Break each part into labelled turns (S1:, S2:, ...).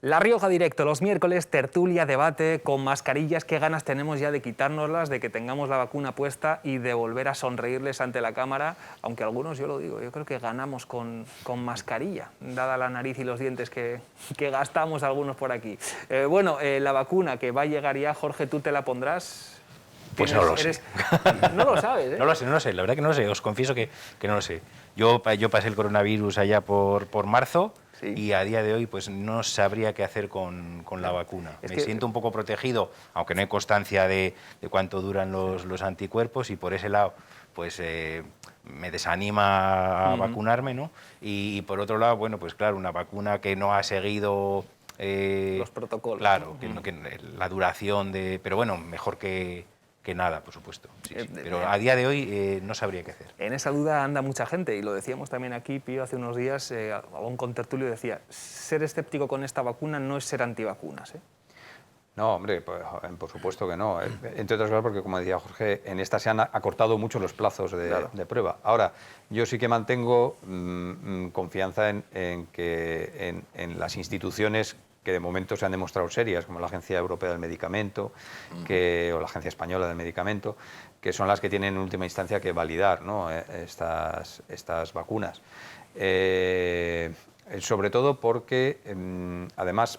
S1: La Rioja Directo, los miércoles, tertulia, debate, con mascarillas. Qué ganas tenemos ya de quitárnoslas, de que tengamos la vacuna puesta y de volver a sonreírles ante la cámara, aunque algunos, yo lo digo, yo creo que ganamos con mascarilla, dada la nariz y los dientes que gastamos algunos por aquí. La vacuna que va a llegar ya, Jorge, ¿tú te la pondrás?
S2: Pues no lo sé.
S1: No lo sabes, ¿eh?
S2: No lo sé, la verdad que no lo sé, os confieso que no lo sé. Yo pasé el coronavirus allá por marzo. Sí. Y a día de hoy pues no sabría qué hacer con la vacuna. Me siento un poco protegido, aunque no hay constancia de cuánto duran los anticuerpos, y por ese lado pues me desanima a vacunarme, ¿no? Y por otro lado, bueno, pues claro, una vacuna que no ha seguido
S1: los protocolos.
S2: Claro, que la duración de... Pero bueno, mejor que nada, por supuesto. Sí. Pero a día de hoy no sabría qué hacer.
S1: En esa duda anda mucha gente, y lo decíamos también aquí, Pío, hace unos días, algún contertulio decía, ser escéptico con esta vacuna no es ser antivacunas, ¿eh?
S3: No, hombre, pues, por supuesto que no. Entre otras cosas porque, como decía Jorge, en esta se han acortado mucho los plazos de prueba. Ahora, yo sí que mantengo confianza en las instituciones que de momento se han demostrado serias, como la Agencia Europea del Medicamento o la Agencia Española del Medicamento, que son las que tienen en última instancia que validar, ¿no?, estas vacunas. Sobre todo porque, además,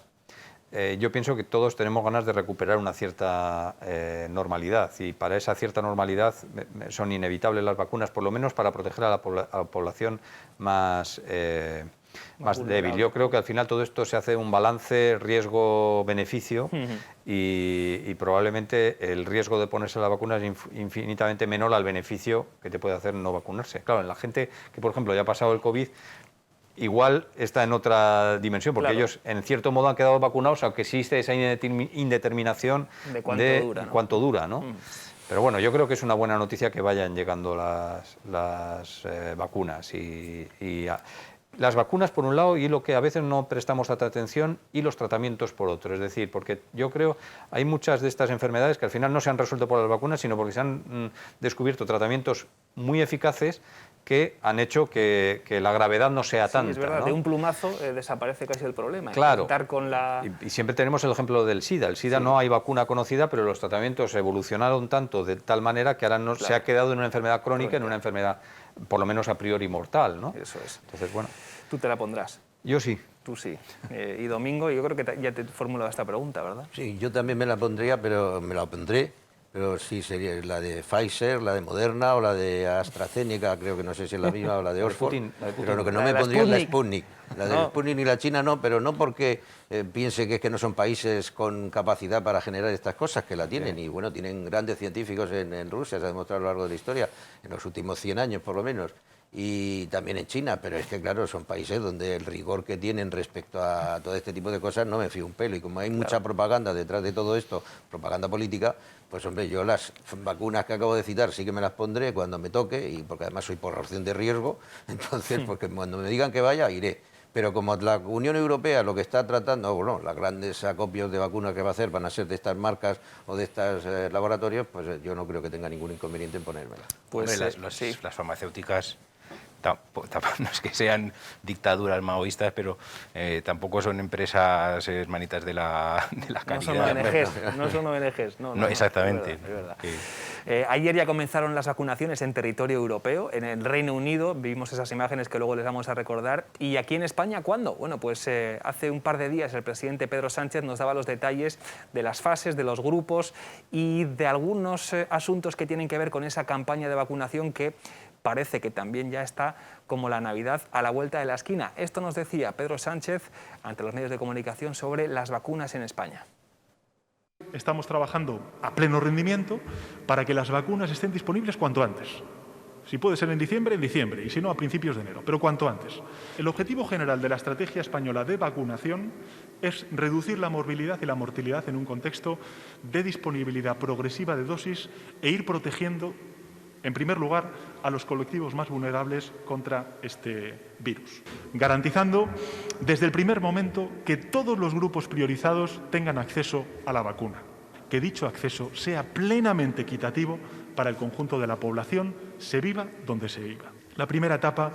S3: yo pienso que todos tenemos ganas de recuperar una cierta normalidad, y para esa cierta normalidad son inevitables las vacunas, por lo menos para proteger a la población más débil. Yo creo que al final todo esto se hace un balance riesgo-beneficio y probablemente el riesgo de ponerse la vacuna es infinitamente menor al beneficio que te puede hacer no vacunarse. Claro, en la gente que, por ejemplo, ya ha pasado el COVID, igual está en otra dimensión, porque ellos en cierto modo han quedado vacunados, aunque existe esa indeterminación
S1: de
S3: cuánto dura, ¿no? Pero bueno, yo creo que es una buena noticia que vayan llegando las vacunas las vacunas por un lado, y lo que a veces no prestamos tanta atención, y los tratamientos por otro. Es decir, porque yo creo hay muchas de estas enfermedades que al final no se han resuelto por las vacunas, sino porque se han descubierto tratamientos muy eficaces que han hecho que la gravedad no sea tanta.
S1: Es verdad,
S3: ¿no?
S1: De un plumazo desaparece casi el problema.
S3: Claro.
S1: Con la...
S3: Y siempre tenemos el ejemplo del SIDA. El SIDA no hay vacuna conocida, pero los tratamientos evolucionaron tanto de tal manera que ahora se ha quedado en una enfermedad crónica, en una enfermedad por lo menos a priori mortal, ¿no?
S1: Eso es.
S3: Entonces, bueno.
S1: ¿Tú te la pondrás?
S3: Yo sí.
S1: Tú sí. Y Domingo, yo creo que ya te he formulado esta pregunta, ¿verdad?
S4: Sí, yo también me la pondría, pero me la pondré. Pero sí, sería la de Pfizer, la de Moderna o la de AstraZeneca, creo que no sé si es la misma, o la de Oxford. Pero lo que no me pondría es la Sputnik. La de Sputnik ni la China no, pero no porque piense que es que no son países con capacidad para generar estas cosas, que la tienen. Y bueno, tienen grandes científicos en Rusia, se ha demostrado a lo largo de la historia, en los últimos 100 años por lo menos. Y también en China, pero es que claro, son países donde el rigor que tienen respecto a todo este tipo de cosas no me fío un pelo, y como hay mucha propaganda detrás de todo esto, propaganda política, pues hombre, yo las vacunas que acabo de citar sí que me las pondré cuando me toque, y porque además soy población de riesgo, entonces porque cuando me digan que vaya, iré. Pero como la Unión Europea lo que está tratando, bueno, las grandes acopios de vacunas que va a hacer van a ser de estas marcas o de estos laboratorios, pues yo no creo que tenga ningún inconveniente en ponérmela.
S2: Pues las farmacéuticas... No es que sean dictaduras maoístas, pero tampoco son empresas manitas de la caridad.
S1: No son ONGs. No,
S2: exactamente.
S1: Es verdad. Ayer ya comenzaron las vacunaciones en territorio europeo. En el Reino Unido vimos esas imágenes que luego les vamos a recordar. ¿Y aquí en España cuándo? Bueno, pues hace un par de días el presidente Pedro Sánchez nos daba los detalles de las fases, de los grupos y de algunos asuntos que tienen que ver con esa campaña de vacunación que parece que también ya está como la Navidad a la vuelta de la esquina. Esto nos decía Pedro Sánchez ante los medios de comunicación sobre las vacunas en España.
S5: Estamos trabajando a pleno rendimiento para que las vacunas estén disponibles cuanto antes. Si puede ser en diciembre, y si no, a principios de enero, pero cuanto antes. El objetivo general de la estrategia española de vacunación es reducir la morbilidad y la mortalidad en un contexto de disponibilidad progresiva de dosis e ir protegiendo, en primer lugar, a los colectivos más vulnerables contra este virus, garantizando desde el primer momento que todos los grupos priorizados tengan acceso a la vacuna, que dicho acceso sea plenamente equitativo para el conjunto de la población, se viva donde se viva. La primera etapa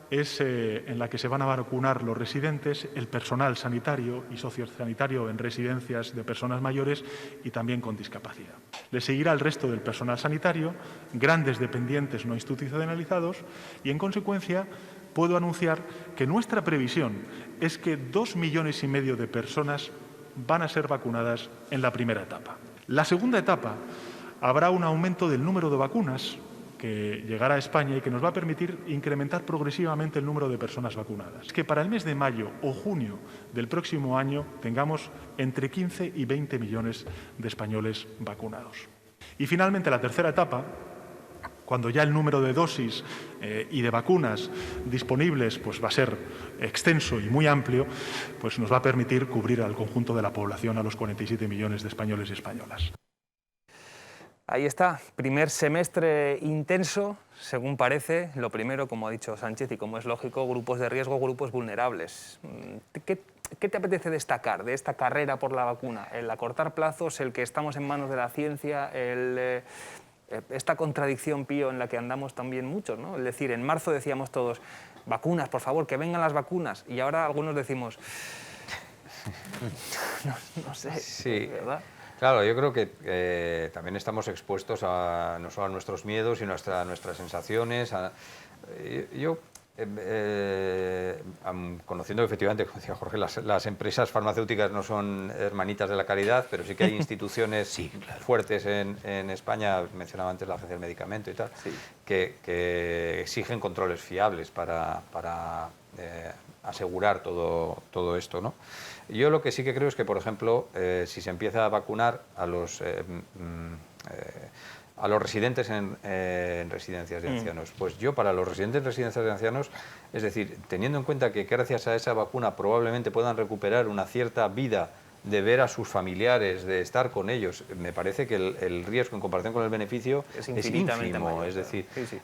S5: es en la que se van a vacunar los residentes, el personal sanitario y sociosanitario en residencias de personas mayores y también con discapacidad. Le seguirá el resto del personal sanitario, grandes dependientes no institucionalizados y, en consecuencia, puedo anunciar que nuestra previsión es que 2,5 millones de personas van a ser vacunadas en la primera etapa. La segunda etapa habrá un aumento del número de vacunas que llegará a España y que nos va a permitir incrementar progresivamente el número de personas vacunadas. Que para el mes de mayo o junio del próximo año tengamos entre 15 y 20 millones de españoles vacunados. Y finalmente la tercera etapa, cuando ya el número de dosis y de vacunas disponibles pues va a ser extenso y muy amplio, pues nos va a permitir cubrir al conjunto de la población, a los 47 millones de españoles y españolas.
S1: Ahí está, primer semestre intenso, según parece. Lo primero, como ha dicho Sánchez y como es lógico, grupos de riesgo, grupos vulnerables. ¿Qué te apetece destacar de esta carrera por la vacuna? El acortar plazos, el que estamos en manos de la ciencia, esta contradicción, Pío, en la que andamos también muchos, ¿no? Es decir, en marzo decíamos todos, vacunas, por favor, que vengan las vacunas, y ahora algunos decimos, no sé,
S3: sí.
S1: ¿verdad?
S3: Claro, yo creo que también estamos expuestos no solo a nuestros miedos, sino a nuestras sensaciones. Conociendo efectivamente, como decía Jorge, las empresas farmacéuticas no son hermanitas de la caridad, pero sí que hay instituciones
S2: sí, claro,
S3: fuertes en España, mencionaba antes la Agencia del Medicamento y tal, sí, que exigen controles fiables para asegurar todo esto, ¿no? Yo lo que sí que creo es que, por ejemplo, si se empieza a vacunar a los residentes en residencias de ancianos, pues yo para los residentes en residencias de ancianos, es decir, teniendo en cuenta que gracias a esa vacuna probablemente puedan recuperar una cierta vida de ver a sus familiares, de estar con ellos, me parece que el riesgo en comparación con el beneficio es ínfimo, mayor, es decir, sí.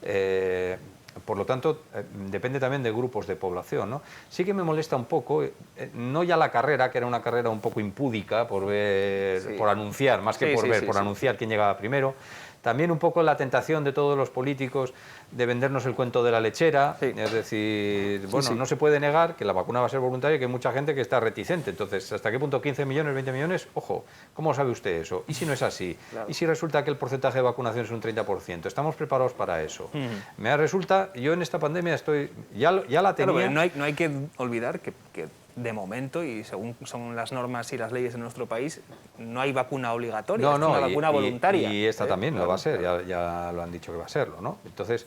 S3: Por lo tanto, depende también de grupos de población, ¿no? Sí que me molesta un poco, no ya la carrera, que era una carrera un poco impúdica por ver, sí, por anunciar, más que sí, por ver, por anunciar quién llegaba primero. También un poco la tentación de todos los políticos de vendernos el cuento de la lechera, sí, es decir, bueno, no se puede negar que la vacuna va a ser voluntaria y que hay mucha gente que está reticente. Entonces, ¿hasta qué punto 15 millones, 20 millones? Ojo, ¿cómo sabe usted eso? ¿Y si no es así? Claro. ¿Y si resulta que el porcentaje de vacunación es un 30%? ¿Estamos preparados para eso? Me resulta, yo en esta pandemia ya la tenía...
S1: Claro, no hay que olvidar que de momento, y según son las normas y las leyes en nuestro país, no hay vacuna obligatoria, es una vacuna voluntaria.
S3: Y esta también lo va a ser, ya lo han dicho que va a serlo, ¿no? Entonces,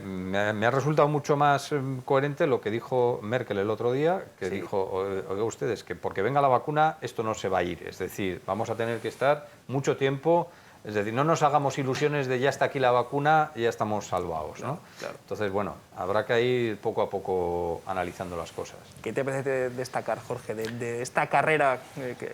S3: me ha resultado mucho más coherente lo que dijo Merkel el otro día, que dijo, oiga ustedes, que porque venga la vacuna esto no se va a ir, es decir, vamos a tener que estar mucho tiempo. Es decir, no nos hagamos ilusiones de ya está aquí la vacuna y ya estamos salvados, ¿no? Claro. Entonces, bueno, habrá que ir poco a poco analizando las cosas.
S1: ¿Qué te parece destacar, Jorge, de esta carrera,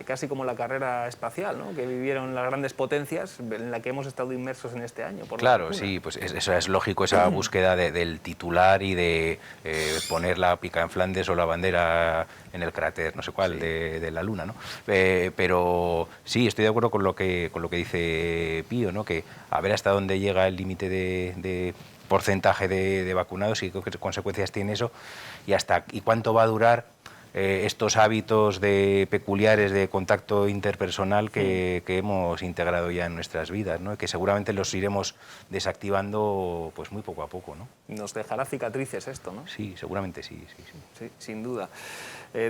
S1: casi como la carrera espacial, ¿no? Que vivieron las grandes potencias, en la que hemos estado inmersos en este año?
S2: Claro, sí, pues eso es lógico, esa búsqueda del titular y de poner la pica en Flandes o la bandera en el cráter, no sé cuál, de la Luna, ¿no? Pero sí, estoy de acuerdo con lo que dice Pío, ¿no? Que a ver hasta dónde llega el límite de porcentaje de vacunados y qué consecuencias tiene eso y cuánto va a durar estos hábitos peculiares de contacto interpersonal que hemos integrado ya en nuestras vidas, ¿no? Y que seguramente los iremos desactivando pues muy poco a poco, ¿no?
S1: Nos dejará cicatrices esto, ¿no?
S2: Sí, seguramente sí.
S1: Sí, sin duda.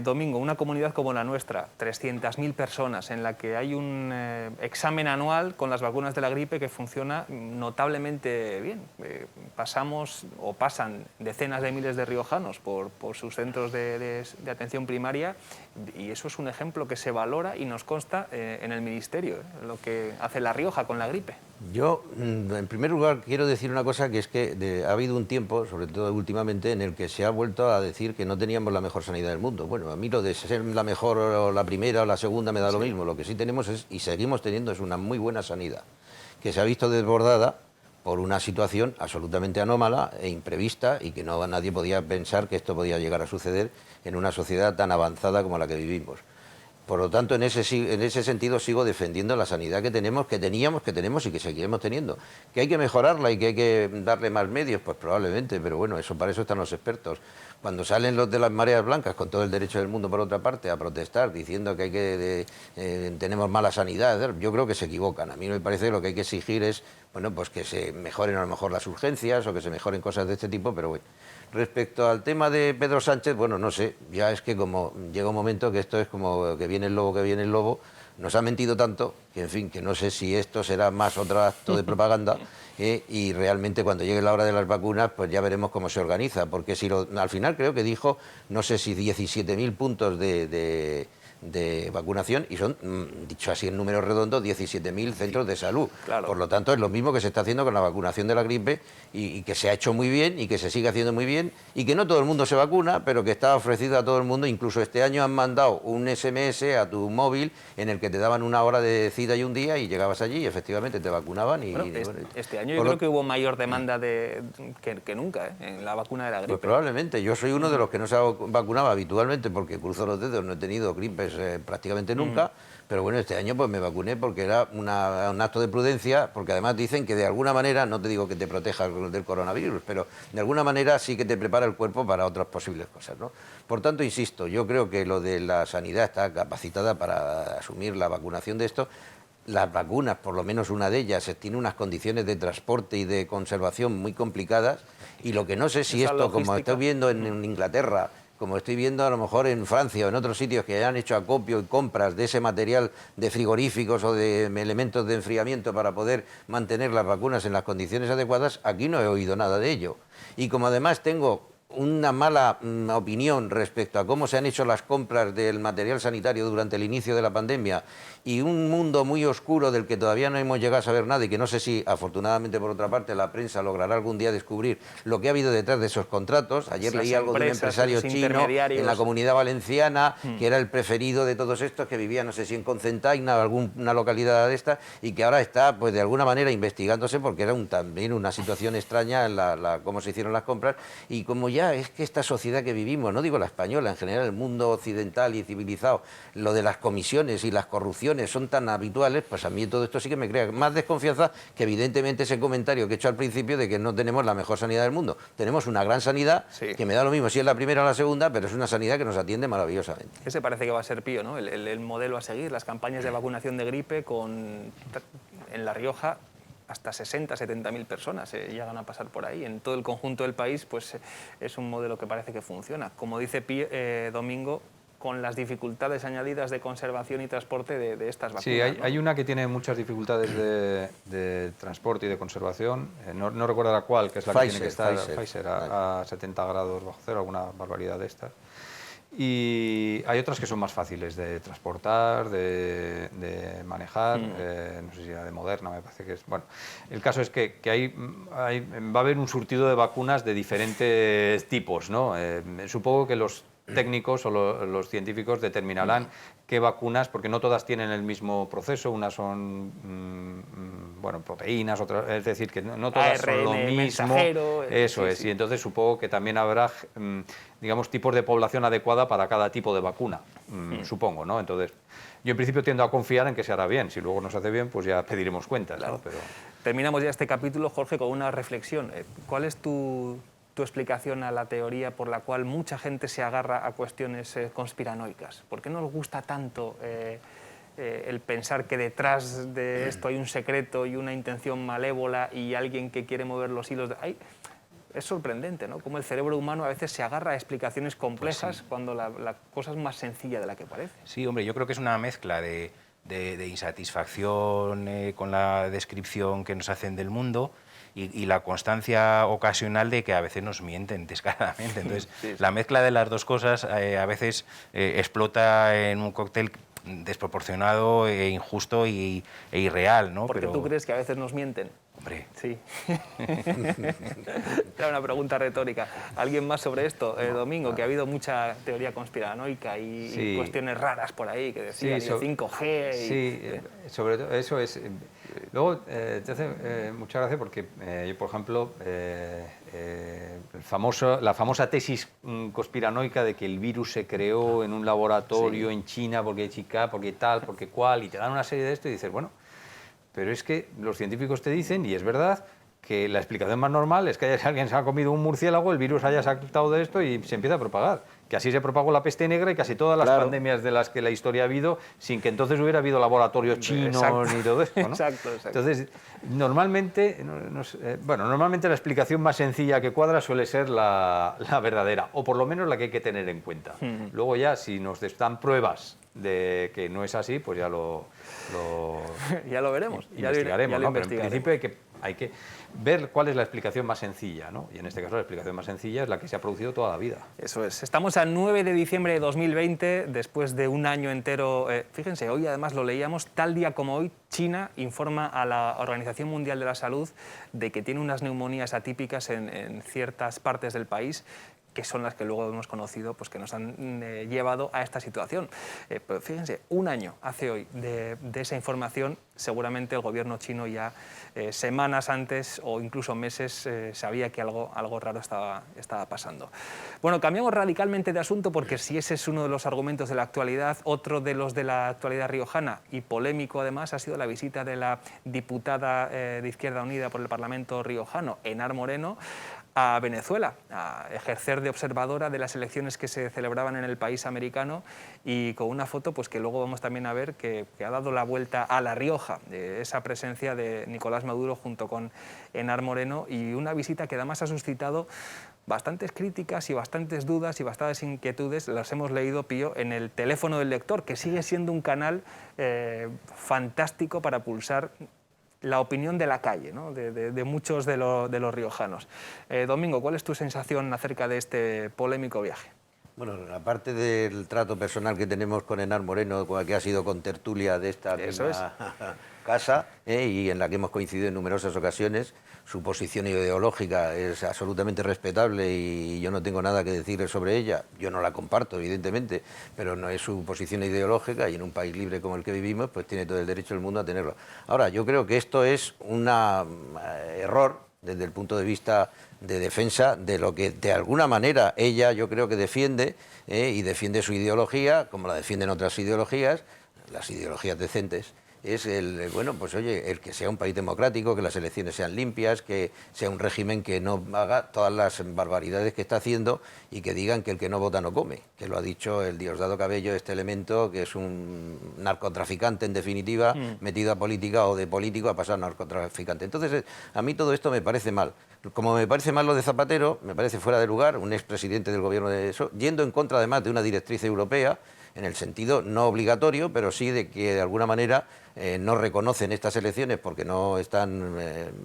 S1: Domingo, una comunidad como la nuestra, 300.000 personas, en la que hay un examen anual con las vacunas de la gripe que funciona notablemente bien. Pasan decenas de miles de riojanos por sus centros de atención primaria y eso es un ejemplo que se valora y nos consta en el Ministerio, lo que hace La Rioja con la gripe.
S4: Yo, en primer lugar, quiero decir una cosa, que es que ha habido un tiempo, sobre todo últimamente, en el que se ha vuelto a decir que no teníamos la mejor sanidad del mundo. Bueno, a mí lo de ser la mejor o la primera o la segunda me da lo mismo. Lo que sí tenemos y seguimos teniendo es una muy buena sanidad, que se ha visto desbordada por una situación absolutamente anómala e imprevista y que nadie podía pensar que esto podía llegar a suceder en una sociedad tan avanzada como la que vivimos. Por lo tanto, en ese sentido sigo defendiendo la sanidad que tenemos, que tenemos y que seguiremos teniendo. ¿Que hay que mejorarla y que hay que darle más medios? Pues probablemente, pero bueno, para eso están los expertos. Cuando salen los de las mareas blancas, con todo el derecho del mundo por otra parte, a protestar diciendo que tenemos mala sanidad, yo creo que se equivocan. A mí me parece que lo que hay que exigir es, bueno, pues que se mejoren a lo mejor las urgencias o que se mejoren cosas de este tipo, pero bueno. Respecto al tema de Pedro Sánchez, bueno, no sé, ya es que como llega un momento que esto es como que viene el lobo, nos ha mentido tanto que, en fin, que no sé si esto será más otro acto de propaganda y realmente cuando llegue la hora de las vacunas, pues ya veremos cómo se organiza, porque si al final creo que dijo, no sé si 17.000 puntos de vacunación y son, dicho así en números redondos, 17.000 centros de salud.
S1: Claro.
S4: Por lo tanto, es lo mismo que se está haciendo con la vacunación de la gripe y que se ha hecho muy bien y que se sigue haciendo muy bien y que no todo el mundo se vacuna, pero que está ofrecido a todo el mundo. Incluso este año han mandado un SMS a tu móvil en el que te daban una hora de cita y un día y llegabas allí y efectivamente te vacunaban.
S1: Este año yo creo que hubo mayor demanda que nunca en la vacuna de la gripe.
S4: Pues probablemente. Yo soy uno de los que no se vacunaba habitualmente porque cruzo los dedos, no he tenido gripes prácticamente nunca, pero bueno, este año pues me vacuné porque era un acto de prudencia, porque además dicen que de alguna manera, no te digo que te proteja del coronavirus, pero de alguna manera sí que te prepara el cuerpo para otras posibles cosas, ¿no? Por tanto, insisto, yo creo que lo de la sanidad está capacitada para asumir la vacunación de esto. Las vacunas, por lo menos una de ellas, tiene unas condiciones de transporte y de conservación muy complicadas, y lo que no sé si esto, como estoy viendo en Inglaterra, como estoy viendo a lo mejor en Francia o en otros sitios que hayan hecho acopio y compras de ese material de frigoríficos o de elementos de enfriamiento para poder mantener las vacunas en las condiciones adecuadas, aquí no he oído nada de ello. Y como además tengo una mala opinión respecto a cómo se han hecho las compras del material sanitario durante el inicio de la pandemia y un mundo muy oscuro del que todavía no hemos llegado a saber nada y que no sé si, afortunadamente por otra parte, la prensa logrará algún día descubrir lo que ha habido detrás de esos contratos. Ayer leí algo de un empresario chino en la Comunidad Valenciana, que era el preferido de todos estos, que vivía, no sé si en Concentaina o alguna localidad de esta, y que ahora está, pues de alguna manera, investigándose porque era también una situación extraña en cómo se hicieron las compras. Y como ya es que esta sociedad que vivimos, no digo la española, en general el mundo occidental y civilizado, lo de las comisiones y las corrupciones son tan habituales, pues a mí todo esto sí que me crea más desconfianza que evidentemente ese comentario que he hecho al principio de que no tenemos la mejor sanidad del mundo. Tenemos una gran sanidad, que me da lo mismo si es la primera o la segunda, pero es una sanidad que nos atiende maravillosamente.
S1: Ese parece que va a ser Pío, ¿no? El modelo a seguir, las campañas de vacunación de gripe en La Rioja hasta 60.000-70.000 personas llegan a pasar por ahí. En todo el conjunto del país, pues es un modelo que parece que funciona. Como dice Domingo, con las dificultades añadidas de conservación y transporte de estas vacunas.
S3: Sí, hay una que tiene muchas dificultades de transporte y de conservación, no recuerdo la cual, que es la que tiene que estar Pfizer a 70 grados bajo cero, alguna barbaridad de estas. Y hay otras que son más fáciles de transportar, de manejar, no sé si la de Moderna me parece que es. Bueno, el caso es que va a haber un surtido de vacunas de diferentes tipos, ¿no? Supongo que los técnicos o los científicos determinarán qué vacunas, porque no todas tienen el mismo proceso, unas son proteínas, otras, es decir, que no todas son lo mismo. Eso es, y entonces supongo que también habrá, digamos, tipos de población adecuada para cada tipo de vacuna, supongo, ¿no? Entonces, yo en principio tiendo a confiar en que se hará bien, si luego no se hace bien, pues ya pediremos cuentas, claro, ¿no? Pero...
S1: Terminamos ya este capítulo, Jorge, con una reflexión. ¿Cuál es tu explicación a la teoría por la cual mucha gente se agarra a cuestiones conspiranoicas? ¿Por qué nos gusta tanto el pensar que detrás de esto hay un secreto y una intención malévola y alguien que quiere mover los hilos? Es sorprendente, ¿no? Cómo el cerebro humano a veces se agarra a explicaciones complejas cuando la cosa es más sencilla de la que parece.
S2: Sí, hombre, yo creo que es una mezcla de insatisfacción con la descripción que nos hacen del mundo y la constancia ocasional de que a veces nos mienten descaradamente. Entonces, la mezcla de las dos cosas a veces explota en un cóctel desproporcionado, injusto e irreal, ¿no?
S1: Porque tú crees que a veces nos mienten.
S2: Hombre.
S1: Sí. Era una pregunta retórica. ¿Alguien más sobre esto, Domingo? Que ha habido mucha teoría conspiranoica y cuestiones raras por ahí, que decían, 5G...
S3: Sí, sobre todo eso es... Luego, te hace mucha gracia porque yo, por ejemplo, la famosa tesis conspiranoica de que el virus se creó en un laboratorio en China porque chica, porque tal, porque cual, y te dan una serie de esto y dices, bueno, pero es que los científicos te dicen, y es verdad, que la explicación más normal es que alguien se ha comido un murciélago, el virus haya saltado de esto y se empieza a propagar. Que así se propagó la peste negra y casi todas las pandemias de las que la historia ha habido, sin que entonces hubiera habido laboratorios chinos ni todo esto, ¿no?
S1: Exacto.
S3: Entonces, normalmente la explicación más sencilla que cuadra suele ser la verdadera, o por lo menos la que hay que tener en cuenta. Luego ya, si nos dan pruebas de que no es así, pues ya
S1: ya lo veremos.
S3: Investigaremos,
S1: ya lo
S3: ¿no? Pero en principio hay que ver cuál es la explicación más sencilla, ¿no? Y en este caso la explicación más sencilla es la que se ha producido toda la vida.
S1: Eso es. Estamos a 9 de diciembre de 2020, después de un año entero. Fíjense, hoy además lo leíamos, tal día como hoy, China informa a la Organización Mundial de la Salud de que tiene unas neumonías atípicas en ciertas partes del país, que son las que luego hemos conocido, pues que nos han llevado a esta situación. Pero fíjense, un año hace hoy de esa información, seguramente el gobierno chino ya semanas antes o incluso meses sabía que algo raro estaba pasando. Bueno, cambiamos radicalmente de asunto porque si ese es uno de los argumentos de la actualidad, otro de los de la actualidad riojana y polémico además ha sido la visita de la diputada de Izquierda Unida por el Parlamento riojano, Henar Moreno, a Venezuela, a ejercer de observadora de las elecciones que se celebraban en el país americano y con una foto pues, que luego vamos también a ver que ha dado la vuelta a La Rioja, esa presencia de Nicolás Maduro junto con Henar Moreno y una visita que además ha suscitado bastantes críticas y bastantes dudas y bastantes inquietudes, las hemos leído, Pío, en el teléfono del lector, que sigue siendo un canal fantástico para pulsar la opinión de la calle, ¿no? de muchos de los riojanos. Domingo, ¿cuál es tu sensación acerca de este polémico viaje?
S4: Bueno, aparte del trato personal que tenemos con Henar Moreno, que ha sido contertulia de esta misma casa y en la que hemos coincidido en numerosas ocasiones, su posición ideológica es absolutamente respetable y yo no tengo nada que decir sobre ella. Yo no la comparto, evidentemente, pero no es su posición ideológica y en un país libre como el que vivimos, pues tiene todo el derecho del mundo a tenerlo. Ahora, yo creo que esto es un error desde el punto de vista de defensa de lo que de alguna manera ella yo creo que defiende y defiende su ideología, como la defienden otras ideologías, las ideologías decentes. Es el que sea un país democrático, que las elecciones sean limpias, que sea un régimen que no haga todas las barbaridades que está haciendo y que digan que el que no vota no come, que lo ha dicho el Diosdado Cabello, este elemento que es un narcotraficante en definitiva, metido a política o de político a pasar a narcotraficante. Entonces, a mí todo esto me parece mal. Como me parece mal lo de Zapatero, me parece fuera de lugar, un expresidente del gobierno de eso, yendo en contra además de una directriz europea, en el sentido no obligatorio, pero sí de que de alguna manera no reconocen estas elecciones porque no están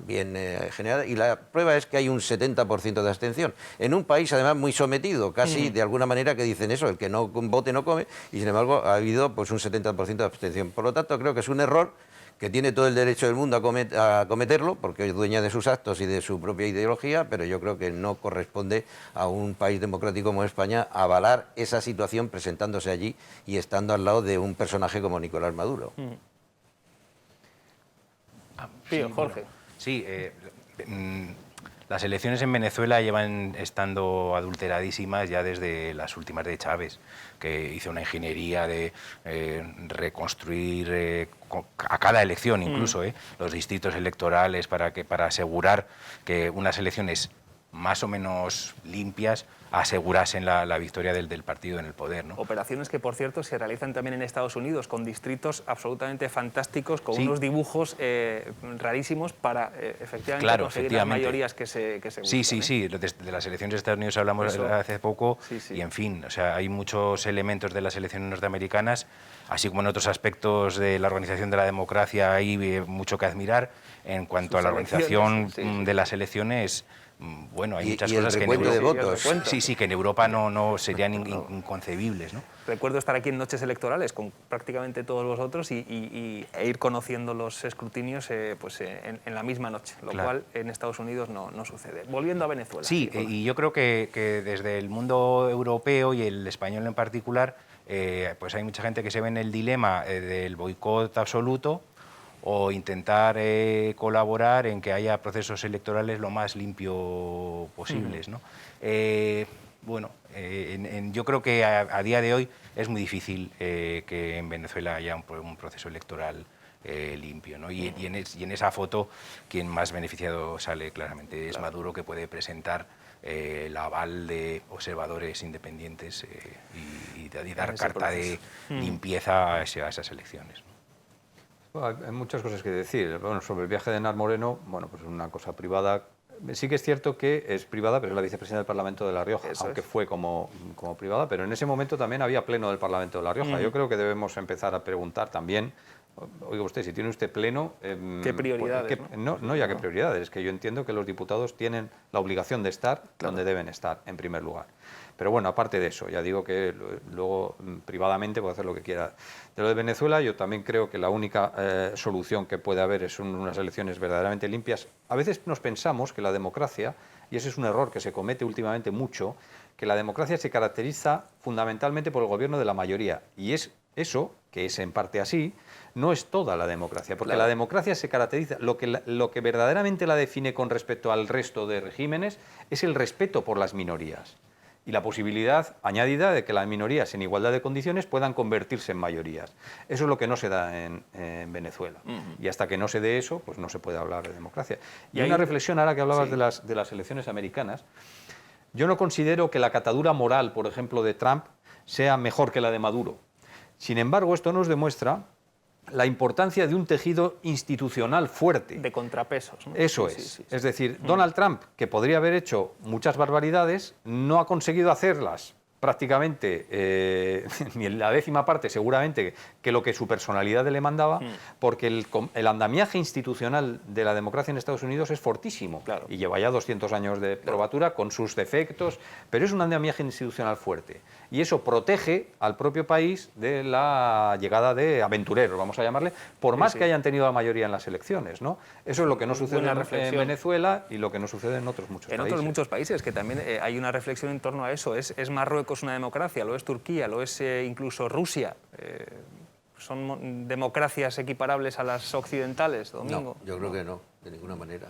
S4: bien generadas. Y la prueba es que hay un 70% de abstención. En un país además muy sometido, casi de alguna manera que dicen eso, el que no vote no come, y sin embargo ha habido pues un 70% de abstención. Por lo tanto, creo que es un error que tiene todo el derecho del mundo a cometerlo, porque es dueña de sus actos y de su propia ideología, pero yo creo que no corresponde a un país democrático como España avalar esa situación presentándose allí y estando al lado de un personaje como Nicolás Maduro.
S1: Sí, Jorge.
S2: Sí, las elecciones en Venezuela llevan estando adulteradísimas ya desde las últimas de Chávez, que hizo una ingeniería de reconstruir a cada elección incluso los distritos electorales para asegurar que unas elecciones más o menos limpias asegurasen la victoria del partido en el poder, ¿no?
S1: Operaciones que, por cierto, se realizan también en Estados Unidos, con distritos absolutamente fantásticos, con unos dibujos rarísimos para efectivamente conseguir las mayorías que se buscan.
S2: Sí. De las elecciones de Estados Unidos hablamos hace poco y, en fin, o sea, hay muchos elementos de las elecciones norteamericanas, así como en otros aspectos de la organización de la democracia hay mucho que admirar. En cuanto a la organización de las elecciones, bueno, hay muchas cosas que en Europa,
S4: de votos.
S2: Que en Europa no serían inconcebibles, ¿no?
S1: Recuerdo estar aquí en noches electorales con prácticamente todos vosotros e ir conociendo los escrutinios en la misma noche, lo cual en Estados Unidos no sucede. Volviendo a Venezuela.
S2: Sí, y yo creo que desde el mundo europeo y el español en particular, pues hay mucha gente que se ve en el dilema del boicot absoluto o intentar colaborar en que haya procesos electorales lo más limpio posibles, ¿no? Yo creo que a día de hoy es muy difícil que en Venezuela haya un proceso electoral limpio, ¿no? Y en esa foto quien más beneficiado sale claramente es Maduro, que puede presentar el aval de observadores independientes y dar carta de limpieza a esas elecciones, ¿no?
S3: Hay muchas cosas que decir. Bueno, sobre el viaje de Enar Moreno, bueno, pues es una cosa privada. Sí que es cierto que es privada, pero es la vicepresidenta del Parlamento de La Rioja, aunque fue como privada, pero en ese momento también había pleno del Parlamento de La Rioja. Yo creo que debemos empezar a preguntar también, oiga usted, si tiene usted pleno...
S1: ¿Qué prioridades?
S3: No ya qué prioridades, es que yo entiendo que los diputados tienen la obligación de estar donde deben estar, en primer lugar. Pero bueno, aparte de eso, ya digo que luego privadamente puede hacer lo que quiera. De lo de Venezuela, yo también creo que la única solución que puede haber es unas elecciones verdaderamente limpias. A veces nos pensamos que la democracia, y ese es un error que se comete últimamente mucho, que la democracia se caracteriza fundamentalmente por el gobierno de la mayoría. Y es eso, que es en parte así, no es toda la democracia, porque la democracia se caracteriza, lo que verdaderamente la define con respecto al resto de regímenes es el respeto por las minorías y la posibilidad añadida de que las minorías en igualdad de condiciones puedan convertirse en mayorías. Eso es lo que no se da en Venezuela. Y hasta que no se dé eso, pues no se puede hablar de democracia. Y hay una reflexión, ahora que hablabas de las elecciones americanas. Yo no considero que la catadura moral, por ejemplo, de Trump sea mejor que la de Maduro. Sin embargo, esto nos demuestra la importancia de un tejido institucional fuerte.
S1: De contrapesos, ¿no?
S3: Eso es. Es decir, Donald Trump, que podría haber hecho muchas barbaridades, no ha conseguido hacerlas prácticamente ni en la 10ª parte seguramente que lo que su personalidad le mandaba, porque el andamiaje institucional de la democracia en Estados Unidos es fortísimo, y lleva ya 200 años de probatura con sus defectos, pero es un andamiaje institucional fuerte y eso protege al propio país de la llegada de aventureros, vamos a llamarle, por más que hayan tenido la mayoría en las elecciones, ¿no? Eso es lo que no sucede en Venezuela y lo que no sucede en otros muchos países.
S1: En otros muchos países, que también hay una reflexión en torno a eso. ¿Es Marruecos una democracia? ¿Lo es Turquía? ¿Lo es incluso Rusia? ¿Son democracias equiparables a las occidentales, Domingo?
S4: No, yo creo que no, de ninguna manera.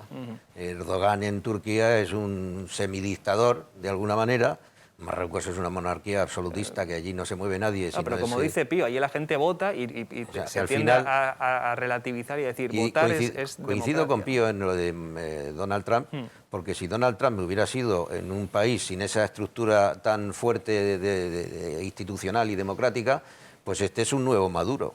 S4: Erdogan en Turquía es un semidictador, de alguna manera. Marruecos es una monarquía absolutista que allí no se mueve nadie.
S1: Pero como dice Pío, allí la gente vota y o sea, se tiende a relativizar y decir, votar es
S4: coincido con Pío en lo de Donald Trump, porque si Donald Trump hubiera sido en un país sin esa estructura tan fuerte de institucional y democrática, pues este es un nuevo Maduro.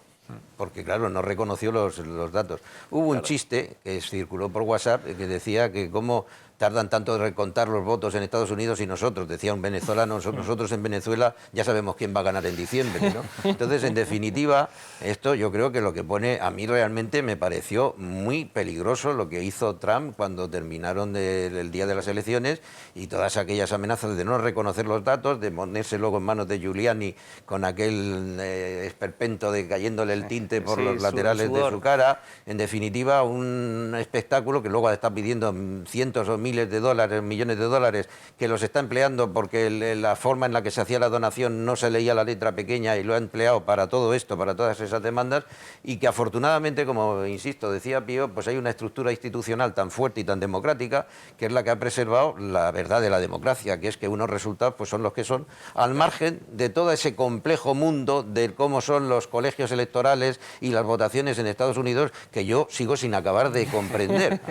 S4: Porque, claro, no reconoció los datos. Hubo un chiste que circuló por WhatsApp que decía que cómo tardan tanto en recontar los votos en Estados Unidos y nosotros, decía un venezolano, nosotros en Venezuela ya sabemos quién va a ganar en diciembre, ¿no? Entonces, en definitiva, esto yo creo que lo que pone, a mí realmente me pareció muy peligroso lo que hizo Trump cuando terminaron el día de las elecciones y todas aquellas amenazas de no reconocer los datos, de ponerse luego en manos de Giuliani con aquel esperpento de cayéndole el tinte por los laterales de su cara. En definitiva, un espectáculo que luego está pidiendo cientos o miles de dólares, millones de dólares, que los está empleando porque la forma en la que se hacía la donación no se leía la letra pequeña y lo ha empleado para todo esto, para todas esas demandas, y que afortunadamente, como insisto, decía Pío, pues hay una estructura institucional tan fuerte y tan democrática que es la que ha preservado la verdad de la democracia, que es que unos resultados pues son los que son, al margen de todo ese complejo mundo de cómo son los colegios electorales y las votaciones en Estados Unidos, que yo sigo sin acabar de comprender.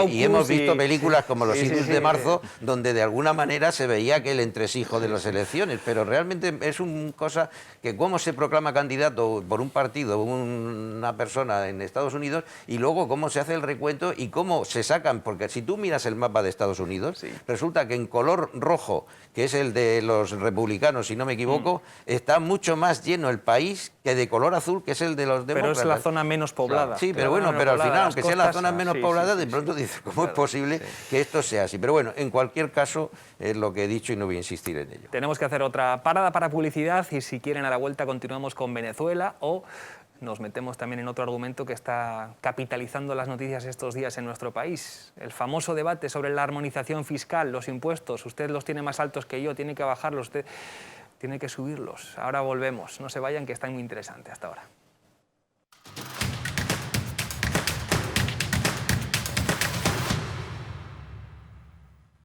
S4: y hemos visto películas como Los Indios de Marzo, donde de alguna manera se veía aquel entresijo de las elecciones, pero realmente es una cosa que cómo se proclama candidato por un partido, una persona en Estados Unidos, y luego cómo se hace el recuento y cómo se sacan, porque si tú miras el mapa de Estados Unidos, resulta que en color rojo, que es el de los republicanos, si no me equivoco, está mucho más lleno el país que de color azul, que es el de los demócratas.
S1: Pero es la zona menos poblada.
S4: Sí, pero bueno, pero al final, aunque sea la zona menos poblada, de pronto dices, ¿cómo es posible que esto sea así? Pero bueno, en cualquier caso, es lo que he dicho y no voy a insistir en ello.
S1: Tenemos que hacer otra parada para publicidad y si quieren a la vuelta continuamos con Venezuela o nos metemos también en otro argumento que está capitalizando las noticias estos días en nuestro país. El famoso debate sobre la armonización fiscal, los impuestos. Usted los tiene más altos que yo, tiene que bajarlos, usted tiene que subirlos. Ahora volvemos, no se vayan que está muy interesante hasta ahora.